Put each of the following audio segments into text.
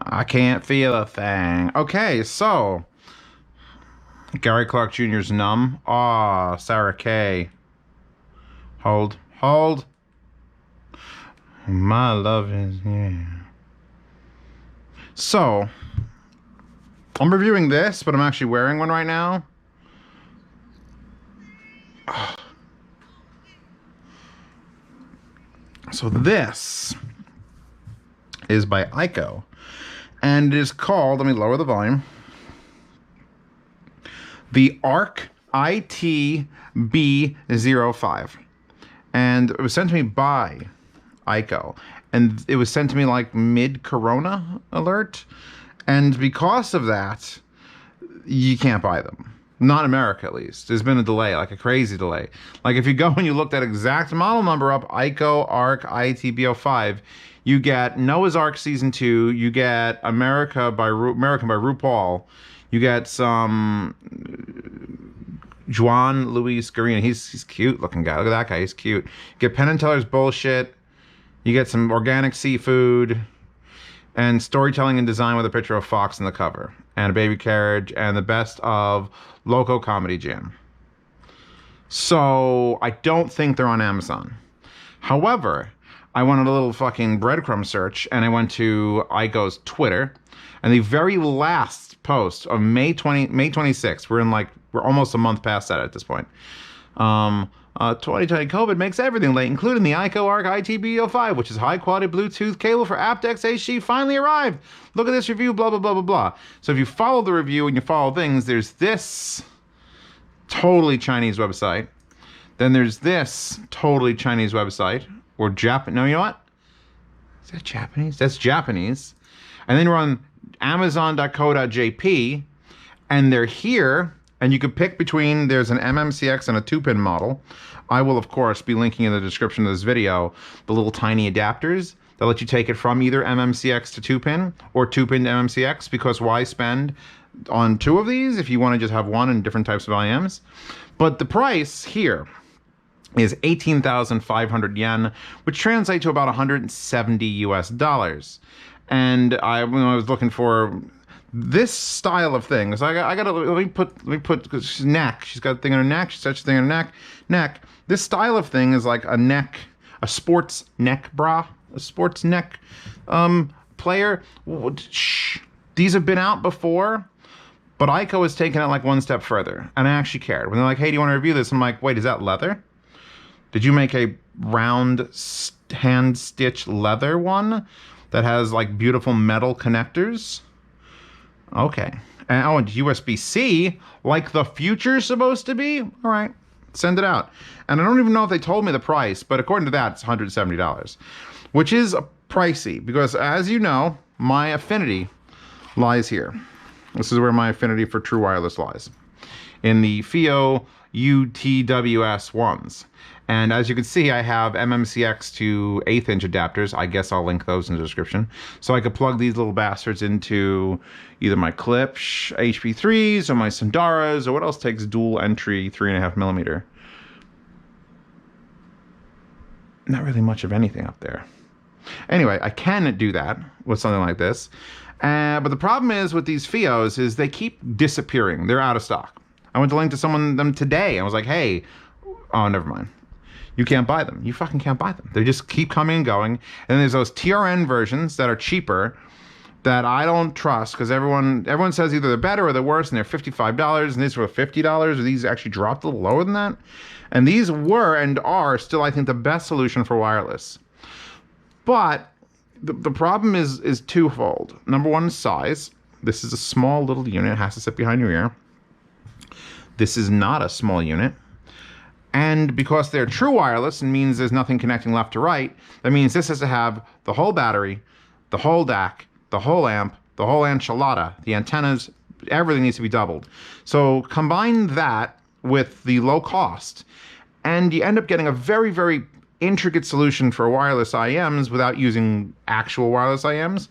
I can't feel a thing. Okay, so Gary Clark Jr.'s Numb. Ah, Sarah Kay. Hold. Hold. My love is, yeah. So, I'm reviewing this, but I'm actually wearing one right now. So this is by ikko, and it is called, let me lower the volume, the ARC ITB05. And it was sent to me by ikko, and it was sent to me like mid-corona alert, and because of that, you can't buy them. Not in America, at least. There's been a delay, like a crazy delay. Like if you go and you look that exact model number up, ikko ARC ITB05, you get Noah's Ark Season 2, you get American by RuPaul, you get some Juan Luis Garina. He's cute looking guy. Look at that guy, he's cute. You get Penn and Teller's bullshit. You get some organic seafood and storytelling and design with a picture of Fox in the cover and a baby carriage and the best of Loco Comedy Jam. So I don't think they're on Amazon. However, I wanted a little fucking breadcrumb search and I went to ikko's Twitter, and the very last post of May 26th, we're almost a month past that at this point. 2020 COVID makes everything late, including the ikko ARC ITB05, which is high-quality Bluetooth cable for aptX HD, finally arrived. Look at this review, blah, blah, blah, blah, blah. So if you follow the review and you follow things, there's this totally Chinese website. Then there's this totally Chinese website. Or Japan. No, you know what? Is that Japanese? That's Japanese. And then you're on Amazon.co.jp, and they're here. And you could pick between, there's an MMCX and a 2-pin model. I will, of course, be linking in the description of this video the little tiny adapters that let you take it from either MMCX to 2-pin or 2-pin to MMCX, because why spend on 2 of these if you want to just have one in different types of IMs? But the price here is 18,500 yen, which translates to about 170 US dollars. And when I was looking for this style of things, I gotta let me put cause she's neck. She's got a thing on her neck. She's such a thing on her neck. This style of thing is like a sports neck bra, a sports neck player. Shh. These have been out before, but ikko has taken it like one step further, and I actually cared. When they're like, "Hey, do you want to review this?" I'm like, "Wait, is that leather? Did you make a round hand stitch leather one that has like beautiful metal connectors?" Okay. And oh, and USB-C, like the future's supposed to be? All right, send it out. And I don't even know if they told me the price, but according to that, it's $170, which is pricey because, as you know, my affinity lies here. This is where my affinity for true wireless lies, in the FIO UTWS ones. And as you can see, I have MMCX to 1/8 inch adapters. I guess I'll link those in the description. So I could plug these little bastards into either my Klipsch HP3s or my Sundaras, or what else takes dual entry 3.5 millimeter. Not really much of anything up there. Anyway, I can do that with something like this. But the problem is with these FIOs is they keep disappearing. They're out of stock. I went to link to them today. I was like, hey, oh, never mind. You can't buy them. You fucking can't buy them. They just keep coming and going. And then there's those TRN versions that are cheaper that I don't trust, because everyone says either they're better or they're worse, and they're $55, and these were $50, or these actually dropped a little lower than that. And these were and are still, I think, the best solution for wireless. But the problem is twofold. Number one is size. This is a small little unit. It has to sit behind your ear. This is not a small unit. And because they're true wireless and means there's nothing connecting left to right, that means this has to have the whole battery, the whole DAC, the whole amp, the whole enchilada, the antennas, everything needs to be doubled. So combine that with the low cost, and you end up getting a very, very intricate solution for wireless IMs without using actual wireless IMs.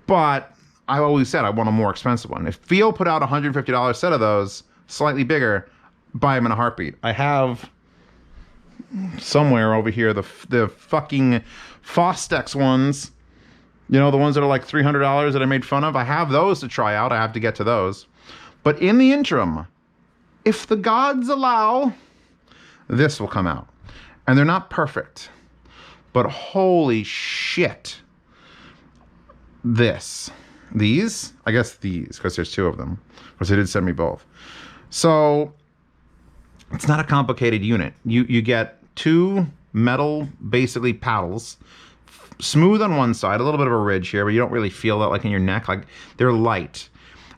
But I always said I want a more expensive one. If FIO put out a $150 set of those, slightly bigger, buy them in a heartbeat. I have somewhere over here the fucking Fostex ones You know, the ones that are like $300 that I made fun of? I have those to try out. I have to get to those. But in the interim, if the gods allow, this will come out. And they're not perfect. But holy shit. These, because there's two of them. Of course, they did send me both. So it's not a complicated unit. You get two metal, basically paddles, smooth on one side, a little bit of a ridge here, but you don't really feel that like in your neck. Like they're light.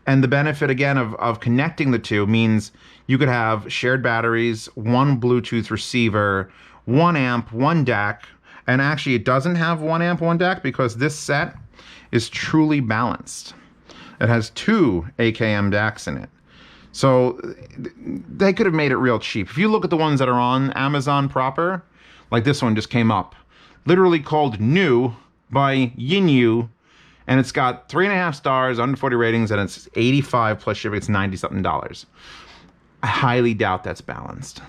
And the benefit again of connecting the two means you could have shared batteries, one Bluetooth receiver, 1 amp, 1 DAC, and actually it doesn't have 1 amp, 1 DAC because this set is truly balanced. It has 2 AKM DACs in it. So they could have made it real cheap. If you look at the ones that are on Amazon proper, like this one just came up, literally called New by Yinyu, and it's got 3.5 stars, under 40 ratings, and it's 85 plus shipping. It's $90-something. I highly doubt that's balanced.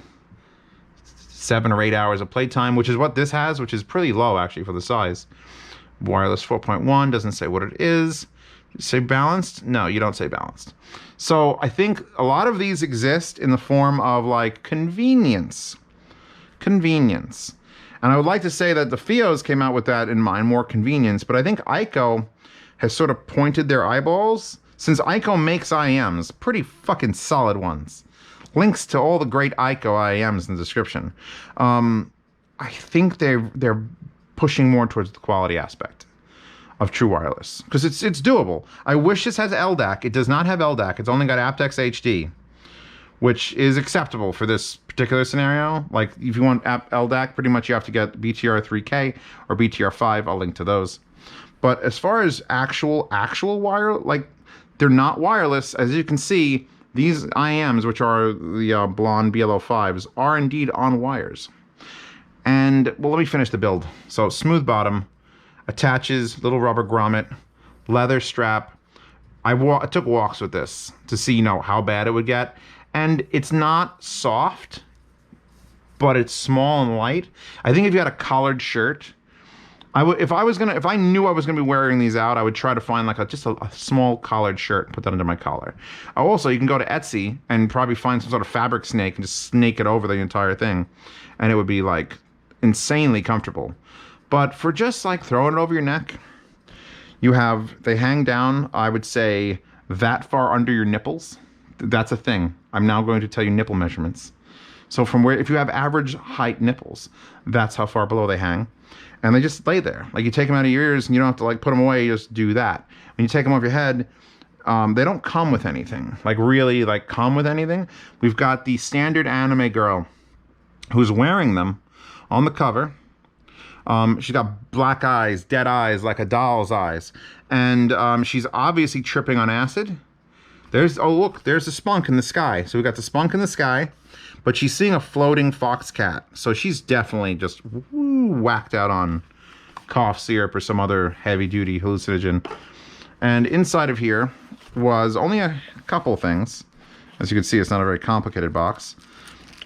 7 or 8 hours of playtime, which is what this has, which is pretty low actually for the size. Wireless 4.1 doesn't say what it is. Say balanced? No, you don't say balanced. So I think a lot of these exist in the form of like convenience. Convenience. And I would like to say that the Fios came out with that in mind, more convenience, but I think Ikko has sort of pointed their eyeballs, since Ikko makes IEMs, pretty fucking solid ones. Links to all the great Ikko IEMs in the description. I think they're pushing more towards the quality aspect of true wireless, because it's doable. I wish this has LDAC. It does not have LDAC. It's only got aptX HD, which is acceptable for this particular scenario. Like if you want LDAC, pretty much you have to get BTR3K or BTR5. I'll link to those. But as far as actual wire, like they're not wireless. As you can see, these IEMs, which are the blonde BL05s, are indeed on wires. And well, let me finish the build. So smooth bottom, attaches little rubber grommet, leather strap. I took walks with this to see, you know, how bad it would get. And it's not soft, but it's small and light. I think if you had a collared shirt, if I knew I was gonna be wearing these out, I would try to find like just a small collared shirt and put that under my collar. Also, you can go to Etsy and probably find some sort of fabric snake and just snake it over the entire thing, and it would be like insanely comfortable. But for just like throwing it over your neck, they hang down, I would say, that far under your nipples. That's a thing. I'm now going to tell you nipple measurements. So from where, if you have average height nipples, that's how far below they hang. And they just lay there. Like you take them out of your ears and you don't have to like put them away, you just do that. When you take them off your head, they don't come with anything. Like really like come with anything. We've got the standard anime girl who's wearing them on the cover. She's got black eyes, dead eyes, like a doll's eyes. And she's obviously tripping on acid. Oh look, there's a spunk in the sky. So we got the spunk in the sky, but she's seeing a floating fox cat. So she's definitely just whacked out on cough syrup or some other heavy duty hallucinogen. And inside of here was only a couple things. As you can see, it's not a very complicated box.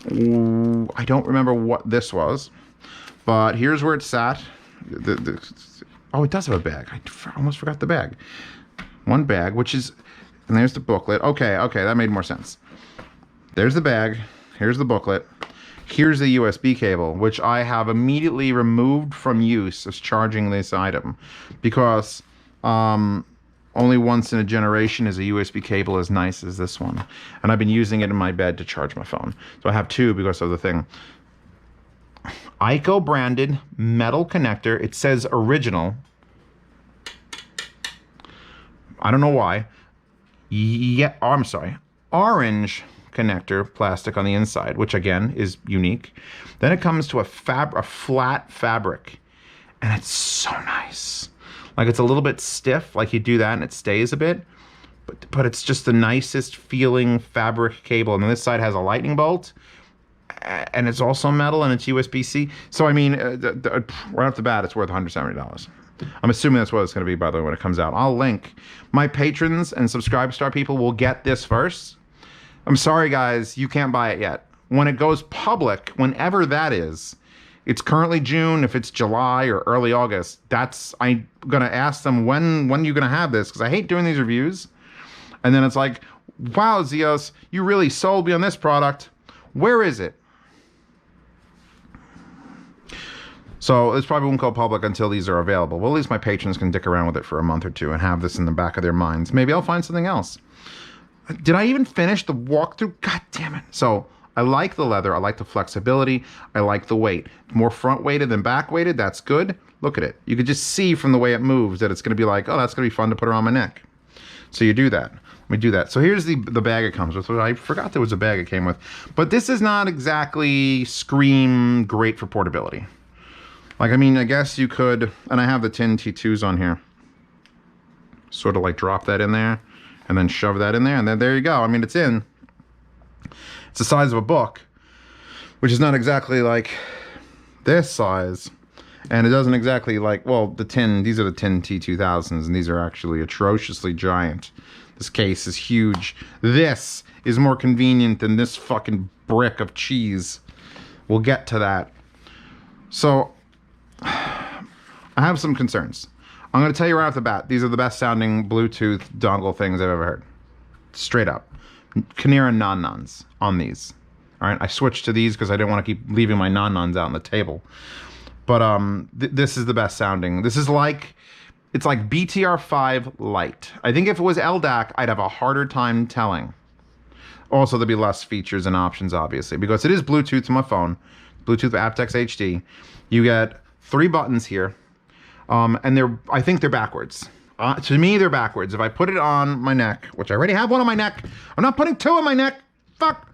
I don't remember what this was, but here's where it sat. Oh, it does have a bag. I almost forgot the bag. One bag, which is, and there's the booklet. Okay, that made more sense. There's the bag. Here's the booklet. Here's the USB cable, which I have immediately removed from use as charging this item, because only once in a generation is a USB cable as nice as this one. And I've been using it in my bed to charge my phone. So I have two because of the thing. Ikko branded metal connector. It says original. I don't know why. Yeah, oh, I'm sorry. Orange connector plastic on the inside, which again is unique. Then it comes to a flat fabric, and it's so nice. Like it's a little bit stiff, like you do that and it stays a bit, but it's just the nicest feeling fabric cable. And then this side has a lightning bolt, and it's also metal, and it's USB-C. So I mean, right off the bat, it's worth $170. I'm assuming that's what it's going to be, by the way, when it comes out. I'll link. My patrons and subscribe star people will get this first. I'm sorry, guys, you can't buy it yet. When it goes public, whenever that is, It's currently June. If it's July or early August, I'm gonna ask them when are you gonna have this, because I hate doing these reviews. And then it's like, wow, Zeos, you really sold me on this product. Where is it? So this probably won't go public until these are available. Well, at least my patrons can dick around with it for a month or two and have this in the back of their minds. Maybe I'll find something else. Did I even finish the walkthrough? God damn it. So I like the leather. I like the flexibility. I like the weight. More front weighted than back weighted. That's good. Look at it. You could just see from the way it moves that it's going to be like, oh, that's going to be fun to put around my neck. So you do that. Let me do that. So here's the bag it comes with. I forgot there was a bag it came with. But this is not exactly scream great for portability. Like, I mean, I guess you could, and I have the tin T2s on here. Sort of like drop that in there and then shove that in there, and then there you go. I mean, it's in. It's the size of a book, which is not exactly like this size. And it doesn't exactly like, well, these are the tin T2000s, and these are actually atrociously giant. This case is huge. This is more convenient than this fucking brick of cheese. We'll get to that. So, I have some concerns. I'm going to tell you right off the bat, these are the best sounding Bluetooth dongle things I've ever heard. Straight up. Ki11er non-nons on these. All right, I switched to these because I didn't want to keep leaving my non-nons out on the table. But this is the best sounding. This is like, it's like BTR5 Lite. I think if it was LDAC, I'd have a harder time telling. Also, there'd be less features and options, obviously, because it is Bluetooth to my phone. Bluetooth aptX HD. You get 3 buttons here, and I think they're backwards. To me, they're backwards. If I put it on my neck, which I already have one on my neck, I'm not putting 2 on my neck. Fuck.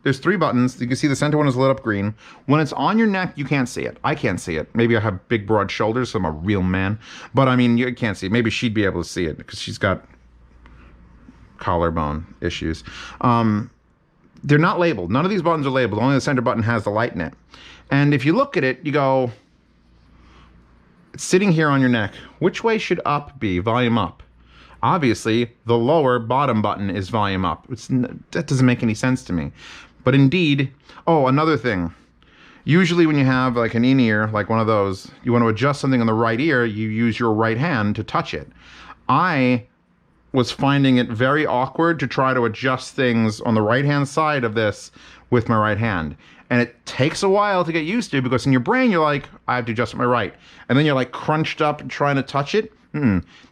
There's 3 buttons. You can see the center one is lit up green. When it's on your neck, you can't see it. I can't see it. Maybe I have big, broad shoulders, so I'm a real man. But I mean, you can't see it. Maybe she'd be able to see it because she's got collarbone issues. They're not labeled. None of these buttons are labeled. Only the center button has the light in it. And if you look at it, you go, it's sitting here on your neck. Which way should up be? Volume up. Obviously, the lower bottom button is volume up. That doesn't make any sense to me. But indeed, oh, another thing. Usually when you have like an in-ear, like one of those, you want to adjust something on the right ear, you use your right hand to touch it. I was finding it very awkward to try to adjust things on the right-hand side of this with my right hand. And it takes a while to get used to, because in your brain, you're like, I have to adjust my right. And then you're like crunched up and trying to touch it.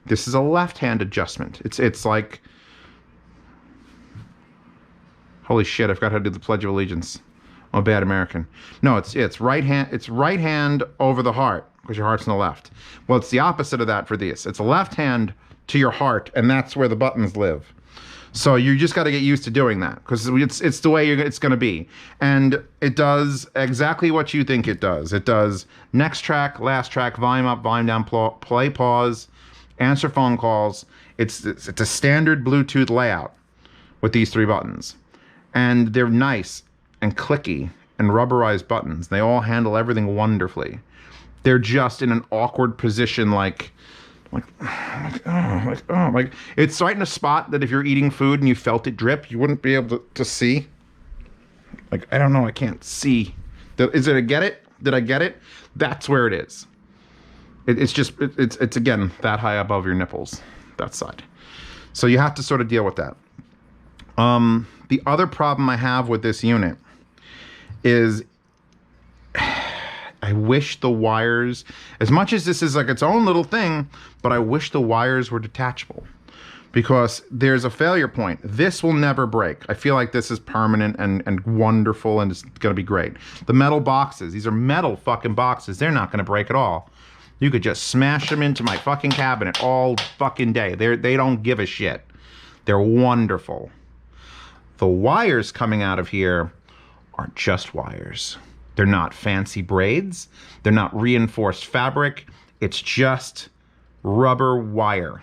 This is a left-hand adjustment. It's like, holy shit, I forgot how to do the Pledge of Allegiance. I'm a bad American. No, it's right hand over the heart, because your heart's on the left. Well, it's the opposite of that for these. It's a left hand to your heart, and that's where the buttons live. So you just got to get used to doing that, because it's the way it's going to be. And it does exactly what you think it does. It does next track, last track, volume up, volume down, play, pause, answer phone calls. It's a standard Bluetooth layout with these 3 buttons. And they're nice and clicky and rubberized buttons. They all handle everything wonderfully. They're just in an awkward position, like it's right in a spot that if you're eating food and you felt it drip, you wouldn't be able to see. Like, I don't know, I can't see. Is it a get it? Did I get it? That's where it is. It's again that high above your nipples, that side. So you have to sort of deal with that. The other problem I have with this unit is I wish the wires, as much as this is like its own little thing, but I wish the wires were detachable, because there's a failure point. This will never break. I feel like this is permanent and wonderful, and it's going to be great. The metal boxes, these are metal fucking boxes. They're not going to break at all. You could just smash them into my fucking cabinet all fucking day. They don't give a shit. They're wonderful. The wires coming out of here are just wires. They're not fancy braids. They're not reinforced fabric. It's just rubber wire.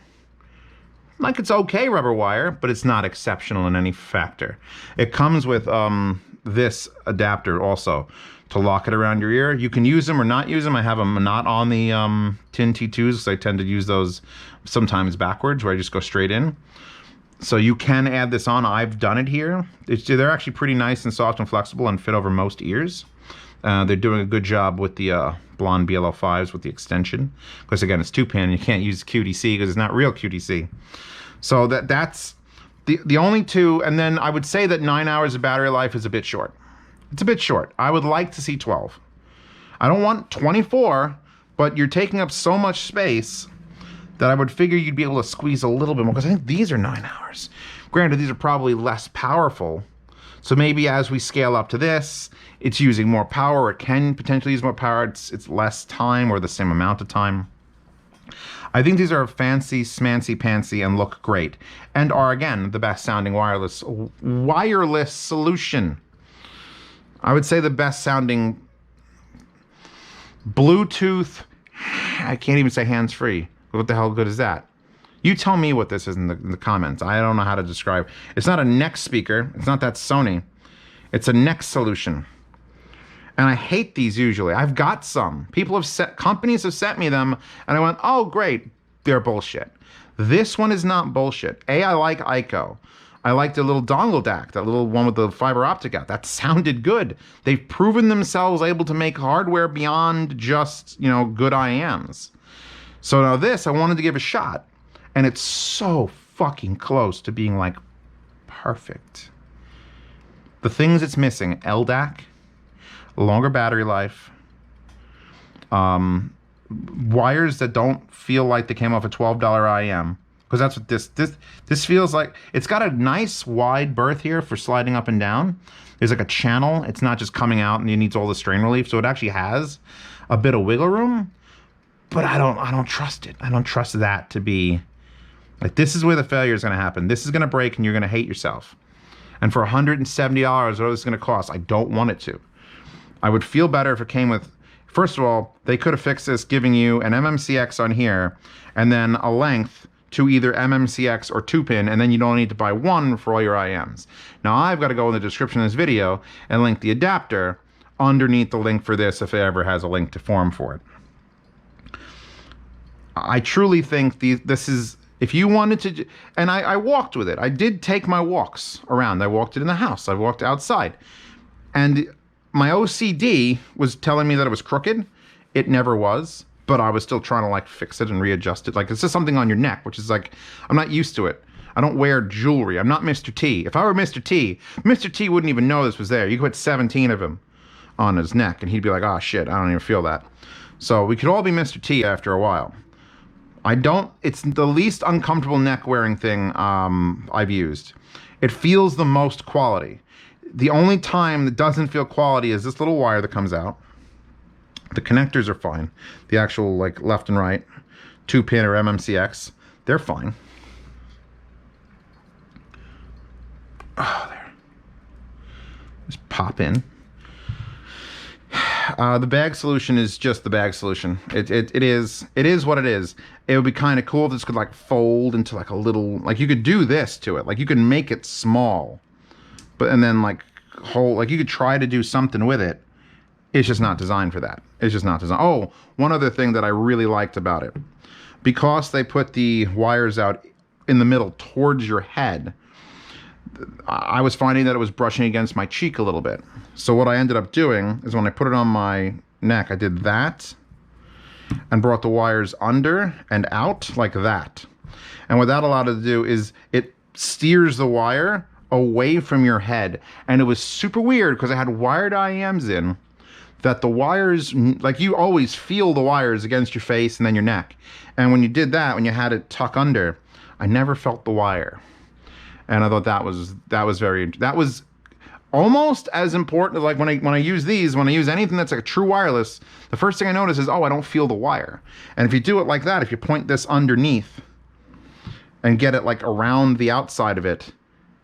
Like, it's okay rubber wire, but it's not exceptional in any factor. It comes with this adapter also to lock it around your ear. You can use them or not use them. I have them not on the tin T2s, because I tend to use those sometimes backwards, where I just go straight in. So you can add this on. I've done it here. They're actually pretty nice and soft and flexible and fit over most ears. They're doing a good job with the blonde BL05s with the extension. Because again, it's 2-pin. You can't use QDC because it's not real QDC. So that's the only two. And then I would say that 9 hours of battery life is a bit short. It's a bit short. I would like to see 12. I don't want 24, but you're taking up so much space that I would figure you'd be able to squeeze a little bit more, because I think these are 9 hours. Granted, these are probably less powerful. So maybe as we scale up to this, it's using more power. It can potentially use more power. It's less time or the same amount of time. I think these are fancy, smancy, pantsy, and look great. And are, again, the best sounding wireless solution. I would say the best sounding Bluetooth, I can't even say hands-free. What the hell good is that? You tell me what this is in the comments. I don't know how to describe. It's not a neck speaker. It's not that Sony. It's a neck solution. And I hate these usually. I've got some. Companies have sent me them, and I went, oh, great. They're bullshit. This one is not bullshit. I like ikko. I like the little dongle DAC, that little one with the fiber optic out. That sounded good. They've proven themselves able to make hardware beyond just, good IMs. So now this, I wanted to give a shot. And it's so fucking close to being like perfect. The things it's missing: LDAC, longer battery life, wires that don't feel like they came off a $12 IM. Because that's what this feels like. It's got a nice wide berth here for sliding up and down. There's like a channel. It's not just coming out and it needs all the strain relief. So it actually has a bit of wiggle room. But I don't trust it. I don't trust that to be like, this is where the failure is going to happen. This is going to break and you're going to hate yourself. And for $170, what is it going to cost? I don't want it to. I would feel better if it came with, first of all, they could have fixed this giving you an MMCX on here and then a length to either MMCX or 2-pin, and then you don't need to buy one for all your IMs. Now I've got to go in the description of this video and link the adapter underneath the link for this if it ever has a link to form for it. I truly think this is, if you wanted to, and I walked with it. I did take my walks around. I walked it in the house. I walked outside. And my OCD was telling me that it was crooked. It never was. But I was still trying to like fix it and readjust it. Like, it's just something on your neck, which is like, I'm not used to it. I don't wear jewelry. I'm not Mr. T. If I were Mr. T wouldn't even know this was there. You could put 17 of them on his neck and he'd be like, oh shit, I don't even feel that. So we could all be Mr. T after a while. It's the least uncomfortable neck wearing thing I've used. It feels the most quality. The only time that doesn't feel quality is this little wire that comes out. The connectors are fine. The actual like left and right 2-pin or MMCX, they're fine. Oh, there. Just pop in. The bag solution is just the bag solution. It is what it is. It would be kind of cool if this could like fold into like a little, like you could do this to it. Like you could make it small, and then like like you could try to do something with it. It's just not designed for that. It's just not designed. Oh, one other thing that I really liked about it, because they put the wires out in the middle towards your head, I was finding that it was brushing against my cheek a little bit. So what I ended up doing is when I put it on my neck, I did that and brought the wires under and out like that. And what that allowed it to do is it steers the wire away from your head. And it was super weird because I had wired IEMs in that the wires, like you always feel the wires against your face and then your neck. And when you did that, when you had it tuck under, I never felt the wire. And I thought that was almost as important as like when I use these, when I use anything that's like a true wireless, the first thing I notice is, oh, I don't feel the wire. And if you do it like that, if you point this underneath and get it like around the outside of it,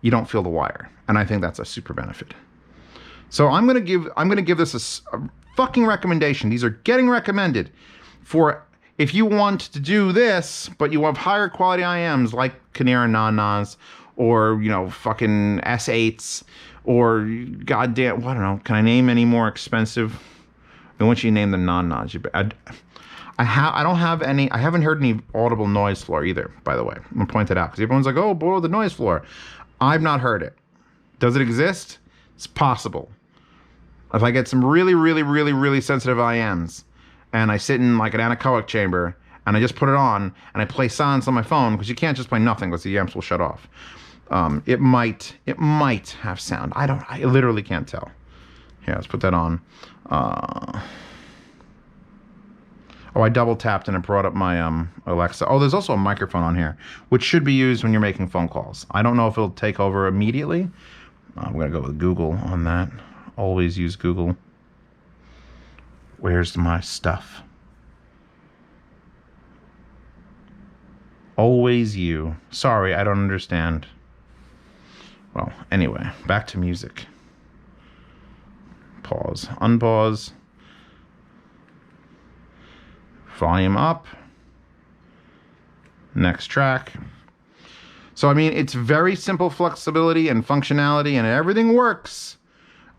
you don't feel the wire. And I think that's a super benefit. So I'm gonna give this a fucking recommendation. These are getting recommended for if you want to do this, but you have higher quality IMs like Ki11er non-nas, or fucking S8s, or goddamn, I don't know. Can I name any more expensive? I want you to name the non-nas. I haven't heard any audible noise floor either, by the way. I'm gonna point that out because everyone's like, oh, boy, the noise floor. I've not heard it. Does it exist? It's possible. If I get some really sensitive IMs and I sit in like an anechoic chamber and I just put it on and I play silence on my phone, because you can't just play nothing because the amps will shut off. It might have sound. I literally can't tell. Here, let's put that on. Oh, I double tapped and it brought up my Alexa. Oh, there's also a microphone on here, which should be used when you're making phone calls. I don't know if it'll take over immediately. I'm gonna go with Google on that. Always use Google. Where's my stuff? Always you. Sorry, I don't understand. Well, anyway, back to music. Pause. Unpause. Volume up. Next track. So, I mean, it's very simple flexibility and functionality, and everything works.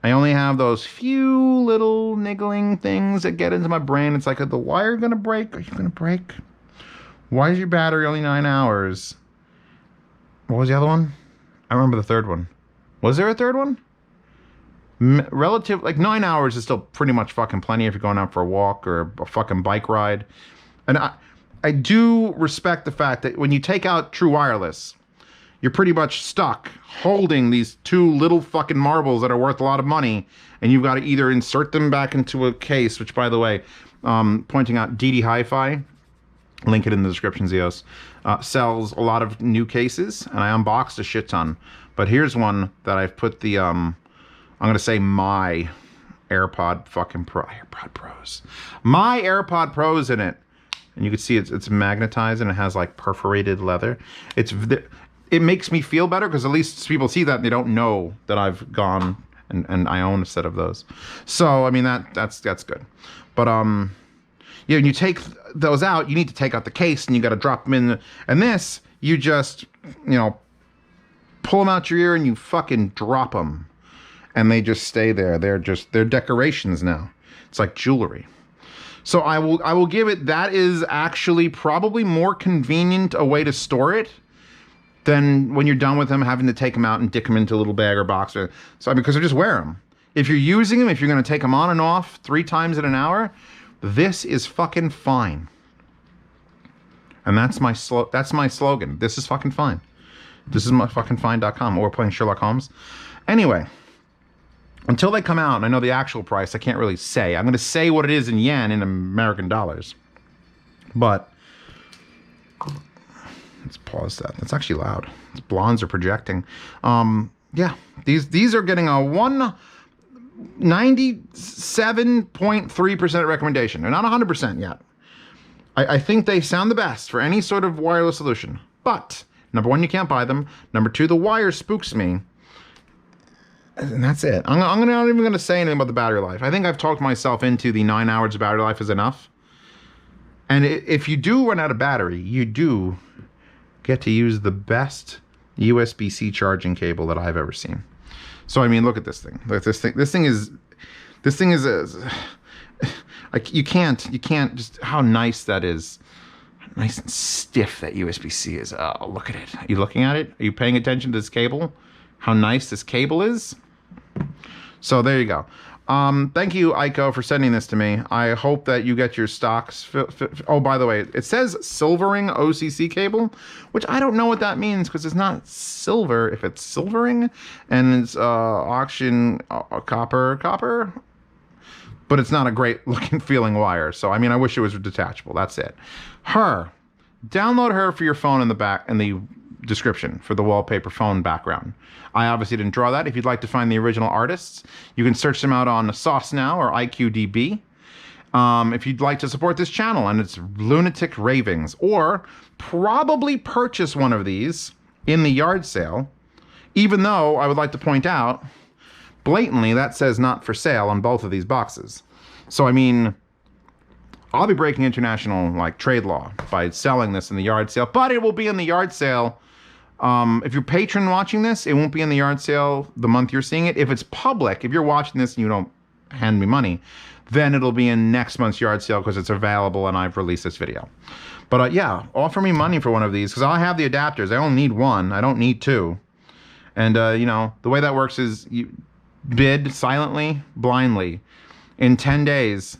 I only have those few little niggling things that get into my brain. It's like, are the wire gonna break? Are you gonna break? Why is your battery only 9 hours? What was the other one? I remember the third one. Was there a third one? Relative, like 9 hours is still pretty much fucking plenty if you're going out for a walk or a fucking bike ride. And I do respect the fact that when you take out true wireless, you're pretty much stuck holding these two little fucking marbles that are worth a lot of money, and you've got to either insert them back into a case, which, by the way, pointing out DD Hi-Fi, link it in the description, Zeos, sells a lot of new cases, and I unboxed a shit ton. But here's one that I've put the, I'm going to say my AirPod Pros. My AirPod Pros in it. And you can see it's magnetized and it has like perforated leather. It makes me feel better because at least people see that and they don't know that I've gone and I own a set of those. So I mean that's good. But yeah, when you take those out, you need to take out the case and you got to drop them in. And this, you just pull them out your ear and you fucking drop them, and they just stay there. They're decorations now. It's like jewelry. So I will give it, that is actually probably more convenient a way to store it than when you're done with them, having to take them out and dick them into a little bag or box. So because I just wear them. If you're using them, if you're going to take them on and off 3 times in an hour, this is fucking fine. And that's my slogan. This is fucking fine. This is my fucking fine.com. Or we're playing Sherlock Holmes. Anyway. Until they come out, and I know the actual price, I can't really say. I'm going to say what it is in yen in American dollars. But, let's pause that. That's actually loud. These blondes are projecting. Yeah, these are getting a 97.3% recommendation. They're not 100% yet. I think they sound the best for any sort of wireless solution. But, number 1, you can't buy them. Number 2, the wire spooks me. And that's it. I'm not even going to say anything about the battery life. I think I've talked myself into the 9 hours of battery life is enough. And if you do run out of battery, you do get to use the best USB-C charging cable that I've ever seen. So, I mean, look at this thing. Look at this thing. This thing is like, you can't just, how nice that is. Nice and stiff that USB-C is. Oh, look at it. Are you looking at it? Are you paying attention to this cable? How nice this cable is. So there you go. Thank you, Ikko, for sending this to me. I hope that you get your stocks. Oh, by the way, it says silvering OCC cable, which I don't know what that means because it's not silver if it's silvering, and it's auction copper, but it's not a great looking feeling wire. So I mean, I wish it was detachable. That's it. Download her for your phone in the description for the wallpaper phone background. I obviously didn't draw that. If you'd like to find the original artists, you can search them out on Sauce Now or IQDB. If you'd like to support this channel and its lunatic ravings, or probably purchase one of these in the yard sale, even though I would like to point out, blatantly that says not for sale on both of these boxes. So I mean, I'll be breaking international trade law by selling this in the yard sale, but it will be in the yard sale. If you're a patron watching this, it won't be in the yard sale the month you're seeing it. If it's public, if you're watching this and you don't hand me money, then it'll be in next month's yard sale because it's available and I've released this video. But yeah, offer me money for one of these because I have the adapters. I only need one. I don't need 2. And the way that works is bid silently, blindly. In 10 days,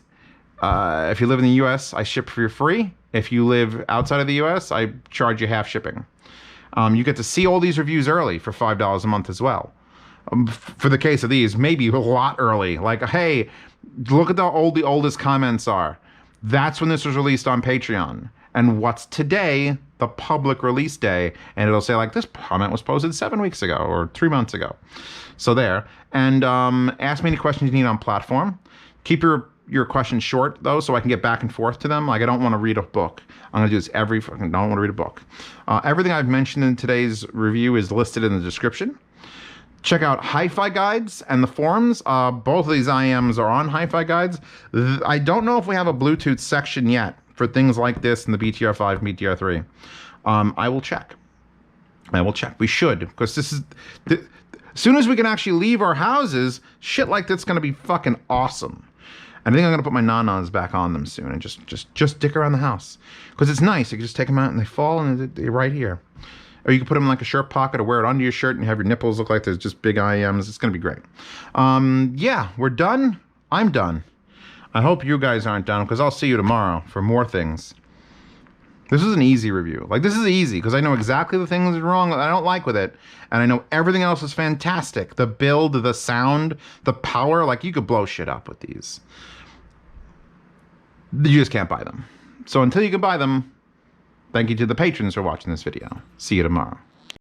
if you live in the US, I ship for you free. If you live outside of the US, I charge you half shipping. You get to see all these reviews early for $5 a month as well. For the case of these, maybe a lot early. Like, hey, look at how old the oldest comments are. That's when this was released on Patreon. And what's today, the public release day. And it'll say like, this comment was posted 7 weeks ago or 3 months ago. So there. And ask me any questions you need on platform. Keep your questions short though, so I can get back and forth to them. Like, I don't want to read a book. I'm gonna do this don't want to read a book. Everything I've mentioned in today's review is listed in the description. Check out Hi-Fi Guides and the forums. Both of these IMs are on Hi-Fi Guides. I don't know if we have a Bluetooth section yet for things like this in the BTR5, BTR3. I will check. We should, because this is as soon as we can actually leave our houses, shit like that's gonna be fucking awesome. I think I'm gonna put my non-ons back on them soon and just dick around the house, because it's nice. You can just take them out and they fall and they're right here. Or you can put them in like a shirt pocket or wear it under your shirt and have your nipples look like there's just big IMs. It's gonna be great. Yeah, we're done. I'm done. I hope you guys aren't done, because I'll see you tomorrow for more things. This is an easy review. Like, this is easy because I know exactly the things wrong that I don't like with it, and I know everything else is fantastic. The build, the sound, the power. Like, you could blow shit up with these. You just can't buy them. So until you can buy them, thank you to the patrons for watching this video. See you tomorrow.